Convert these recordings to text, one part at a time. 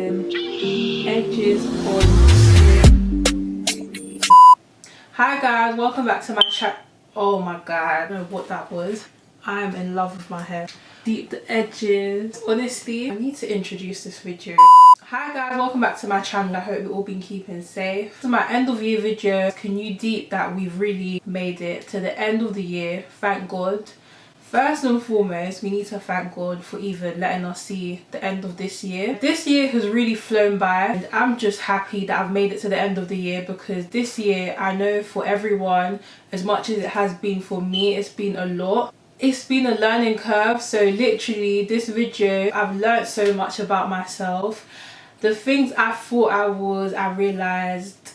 doing edges on skin. Hi guys, welcome back to my chat. Oh my god, I don't know what that was. I'm in love with my hair. Deep the edges. Honestly, I need to introduce this video. Hi guys, welcome back to my channel. I hope you've all been keeping safe. This is my end of year video. Can you deep that we've really made it to the end of the year? Thank God. First and foremost, we need to thank God for even letting us see the end of this year. This year has really flown by and I'm just happy that I've made it to the end of the year, because this year, I know for everyone, as much as it has been for me, it's been a lot. It's been a learning curve, so literally this video, I've learned so much about myself. The things I thought I realised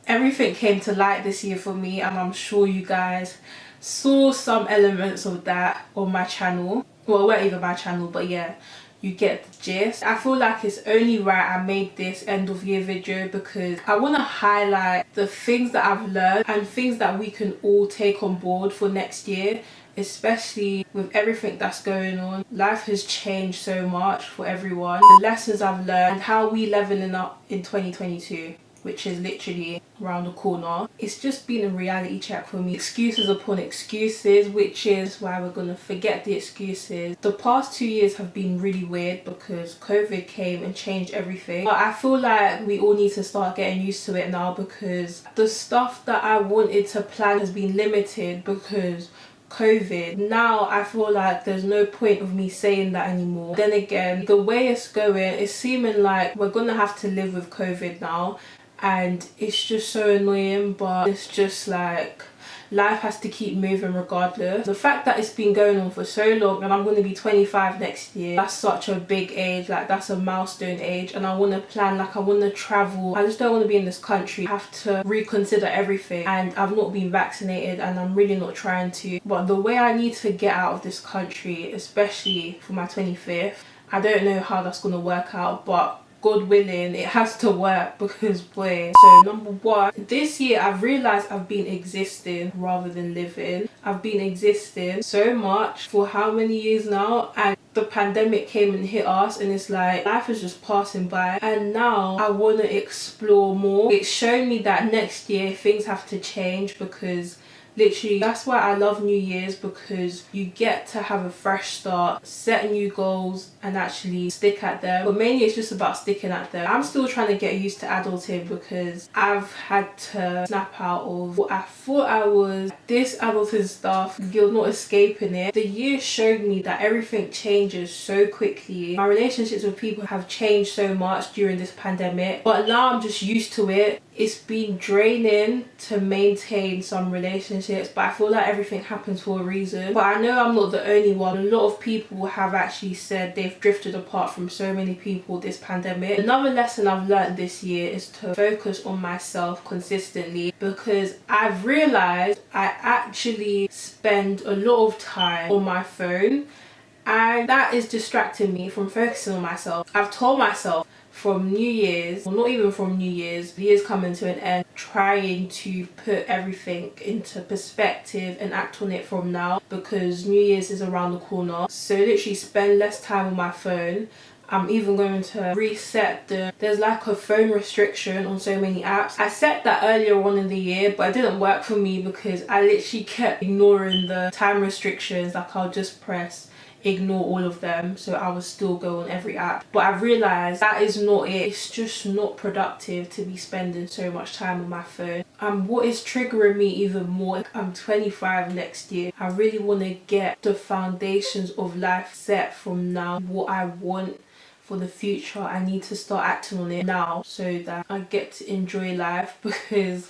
everything came to light this year for me, and I'm sure you guys saw some elements of that on my channel. Well, it weren't even my channel, but yeah, you get the gist. I feel like it's only right I made this end of year video because I want to highlight the things that I've learned and things that we can all take on board for next year, especially with everything that's going on. Life has changed so much for everyone. The lessons I've learned and how we leveling up in 2022, which is literally around the corner. It's just been a reality check for me. Excuses upon excuses, which is why we're gonna forget the excuses. The past 2 years have been really weird because COVID came and changed everything. But I feel like we all need to start getting used to it now, because the stuff that I wanted to plan has been limited because COVID. Now I feel like there's no point of me saying that anymore. Then again, the way it's going, it's seeming like we're gonna have to live with COVID now, and it's just so annoying, but it's just like life has to keep moving regardless. The fact that it's been going on for so long, and I'm going to be 25 next year, that's such a big age, like that's a milestone age, and I want to plan, like I want to travel. I just don't want to be in this country. I have to reconsider everything, and I've not been vaccinated and I'm really not trying to. But the way I need to get out of this country, especially for my 25th, I don't know how that's going to work out, but God willing, it has to work, because boy. So number one, this year I've realised I've been existing rather than living. I've been existing so much for how many years now, and the pandemic came and hit us, and it's like life is just passing by, and now I want to explore more. It's shown me that next year things have to change, because literally that's why I love New Year's, because you get to have a fresh start, set new goals and actually stick at them. But mainly it's just about sticking at them. I'm still trying to get used to adulting, because I've had to snap out of what I thought I was. This adulting stuff, you're not escaping it. The year showed me that everything changes so quickly. My relationships with people have changed so much during this pandemic, but now I'm just used to it. It's been draining to maintain some relationships, but I feel like everything happens for a reason. But I know I'm not the only one. A lot of people have actually said they've drifted apart from so many people this pandemic. Another lesson I've learned this year is to focus on myself consistently, because I've realised I actually spend a lot of time on my phone, and that is distracting me from focusing on myself. I've told myself from New Year's, well not even from New Year's, the year's coming to an end, trying to put everything into perspective and act on it from now, because New Year's is around the corner. So literally spend less time on my phone. I'm even going to reset there's like a phone restriction on so many apps. I set that earlier on in the year, but it didn't work for me because I literally kept ignoring the time restrictions. Like I'll just press ignore all of them, so I would still go on every app. But I've realised that is not it. It's just not productive to be spending so much time on my phone. What is triggering me even more, I'm 25 next year. I really want to get the foundations of life set from now. What I want for the future, I need to start acting on it now so that I get to enjoy life, because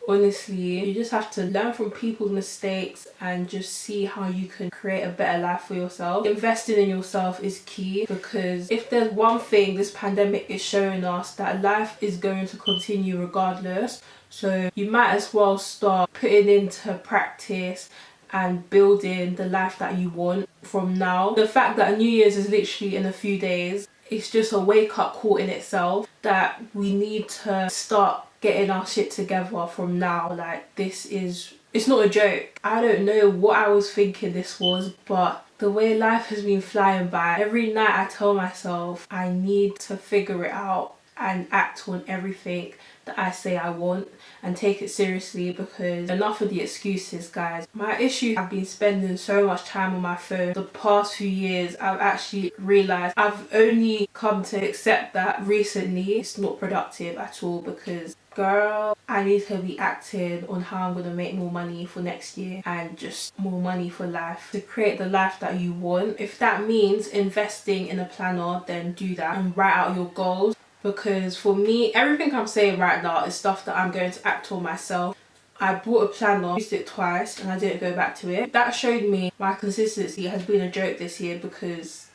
honestly, you just have to learn from people's mistakes and just see how you can create a better life for yourself. Investing in yourself is key, because if there's one thing this pandemic is showing us, that life is going to continue regardless. So you might as well start putting into practice and building the life that you want from now. The fact that New Year's is literally in a few days, it's just a wake-up call in itself that we need to start getting our shit together from now. Like it's not a joke. I don't know what I was thinking this was, but The way life has been flying by, every night I tell myself I need to figure it out and act on everything that I say I want and take it seriously, because enough of the excuses, guys. My issue, I've been spending so much time on my phone the past few years. I've actually realised I've only come to accept that recently. It's not productive at all, because girl, I need to be acting on how I'm going to make more money for next year and just more money for life, to create the life that you want. If that means investing in a planner, then do that and write out your goals. Because for me, everything I'm saying right now is stuff that I'm going to act on myself. I bought a planner, used it twice, and I didn't go back to it. That showed me my consistency has been a joke this year, because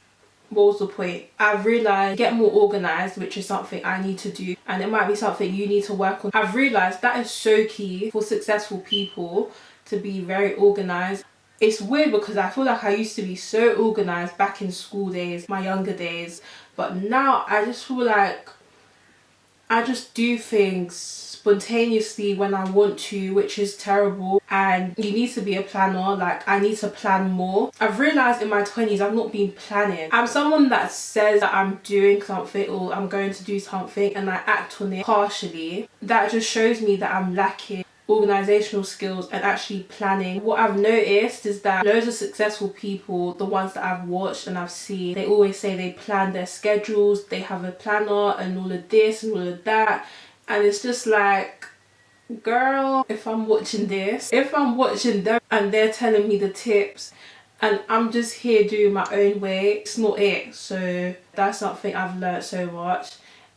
what was the point? I've realised get more organised, which is something I need to do, and it might be something you need to work on. I've realised that is so key for successful people, to be very organised. It's weird because I feel like I used to be so organised back in school days, my younger days, but now I just feel like I just do things spontaneously when I want to, which is terrible. And you need to be a planner. Like, I need to plan more. I've realised in my 20s I've not been planning. I'm someone that says that I'm doing something or I'm going to do something and I act on it partially. That just shows me that I'm lacking organizational skills and actually planning. What I've noticed is that loads of successful people, the ones that I've watched and I've seen, they always say they plan their schedules, they have a planner and all of this and all of that, and it's just like, girl, if I'm watching them and they're telling me the tips and I'm just here doing my own way, it's not it. So that's something I've learned so much.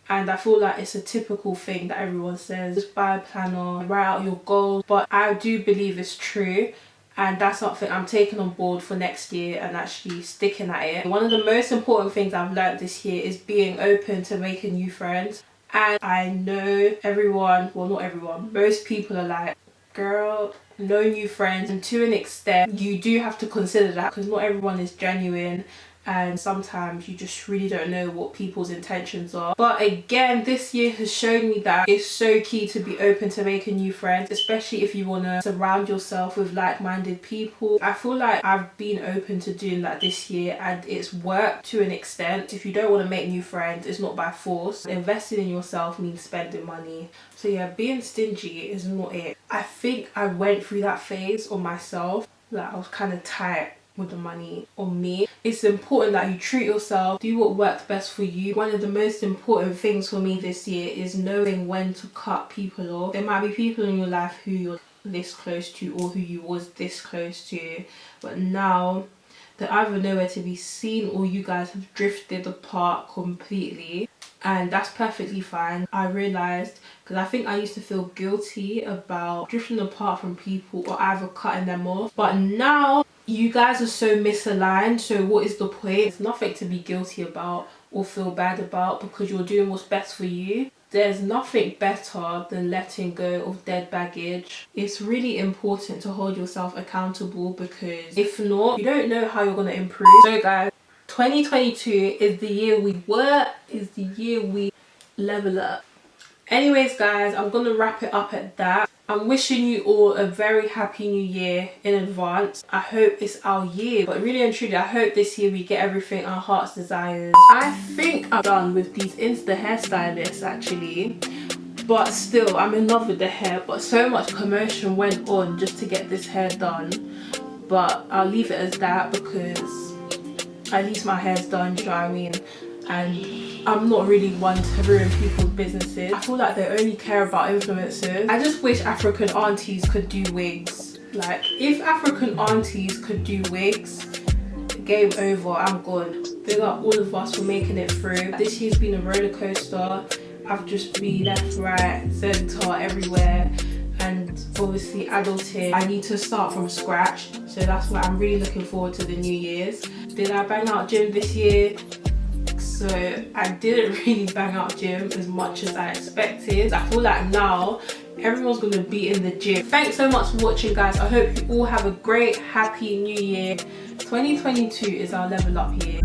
And I feel like it's a typical thing that everyone says, just buy a planner, write out your goals. But I do believe it's true, and that's something I'm taking on board for next year and actually sticking at it. One of the most important things I've learned this year is being open to making new friends. And I know everyone, well not everyone, most people are like, girl, no new friends. And to an extent you do have to consider that, because not everyone is genuine and sometimes you just really don't know what people's intentions are. But again, this year has shown me that it's so key to be open to making new friends, especially if you want to surround yourself with like-minded people. I feel like I've been open to doing that this year and it's worked to an extent. If you don't want to make new friends, it's not by force. Investing in yourself means spending money. So yeah, being stingy is not it. I think I went through that phase on myself. Like, I was kind of tight with the money on me. It's important that you treat yourself, do what works best for you. One of the most important things for me this year is knowing when to cut people off. There might be people in your life who you're this close to or who you was this close to, but now they're either nowhere to be seen or you guys have drifted apart completely, and that's perfectly fine. I realised, because I think I used to feel guilty about drifting apart from people or either cutting them off, but now you guys are so misaligned, so what is the point? There's nothing to be guilty about or feel bad about, because you're doing what's best for you. There's nothing better than letting go of dead baggage. It's really important to hold yourself accountable, because if not, you don't know how you're going to improve. So guys, 2022 is the year we level up. Anyways guys, I'm going to wrap it up at that. I'm wishing you all a very happy new year in advance. I hope it's our year, but really and truly I hope this year we get everything our hearts desires. I think I'm done with these Insta hairstylists actually, but still I'm in love with the hair. But so much commotion went on just to get this hair done, but I'll leave it as that because at least my hair's done, do you know what I mean? And I'm not really one to ruin people's businesses. I feel like they only care about influencers. I just wish African aunties could do wigs. Like, if African aunties could do wigs, game over, I'm gone. Big up all of us for making it through. This year's been a roller coaster. I've just been left, right, center, everywhere. And obviously adulting, I need to start from scratch. So that's why I'm really looking forward to the New Year's. Did I bang out gym this year? So I didn't really bang out gym as much as I expected. I feel like now everyone's gonna be in the gym. Thanks so much for watching guys. I hope you all have a great happy new year. 2022 is our level up year.